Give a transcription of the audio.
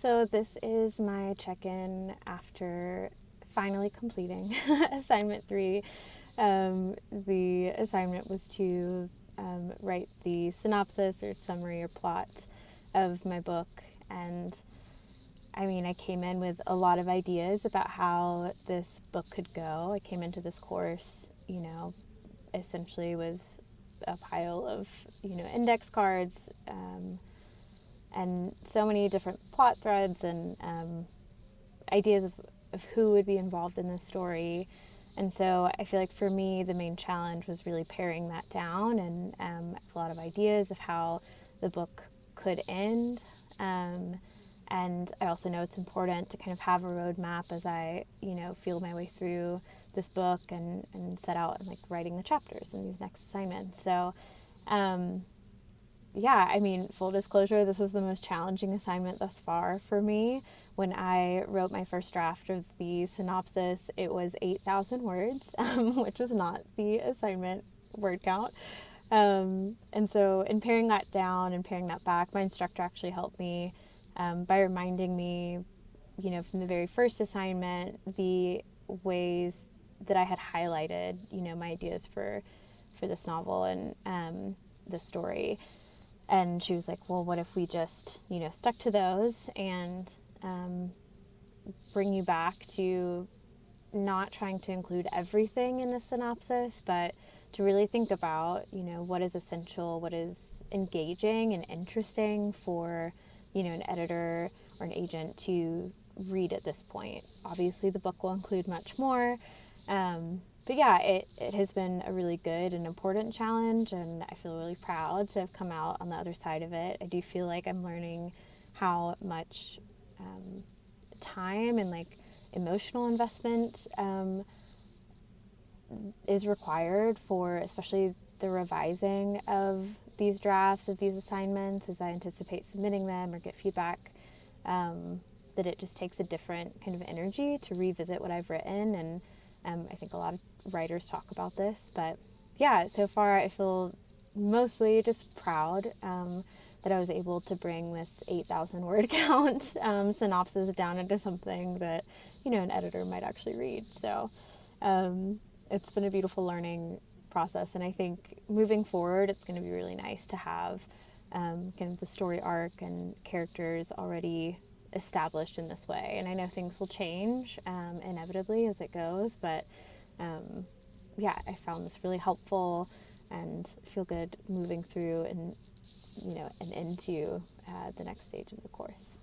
So this is my check-in after finally completing assignment 3. The assignment was to write the synopsis or summary or plot of my book, and I mean, I came in with a lot of ideas about how this book could go. I came into this course, essentially with a pile of, index cards, and so many different plot threads and ideas of who would be involved in this story. And so I feel like for me, the main challenge was really paring that down, and I have a lot of ideas of how the book could end. And I also know it's important to kind of have a roadmap as I, feel my way through this book and set out and writing the chapters in these next assignments. So, yeah, I mean, full disclosure, this was the most challenging assignment thus far for me. When I wrote my first draft of the synopsis, it was 8,000 words, which was not the assignment word count. And so in paring that down and paring that back, my instructor actually helped me by reminding me, from the very first assignment, the ways that I had highlighted, my ideas for this novel and the story. And she was like, well, what if we just, stuck to those and bring you back to not trying to include everything in the synopsis, but to really think about, what is essential, what is engaging and interesting for, an editor or an agent to read at this point. Obviously, the book will include much more. But yeah, it has been a really good and important challenge, and I feel really proud to have come out on the other side of it. I do feel like I'm learning how much time and emotional investment is required for especially the revising of these drafts, of these assignments, as I anticipate submitting them or get feedback, that it just takes a different kind of energy to revisit what I've written. And I think a lot of writers talk about this, but yeah, so far I feel mostly just proud that I was able to bring this 8,000 word count synopsis down into something that, an editor might actually read. So it's been a beautiful learning process, and I think moving forward it's going to be really nice to have kind of the story arc and characters already established in this way. And I know things will change inevitably as it goes, but yeah, I found this really helpful and feel good moving through and into the next stage of the course.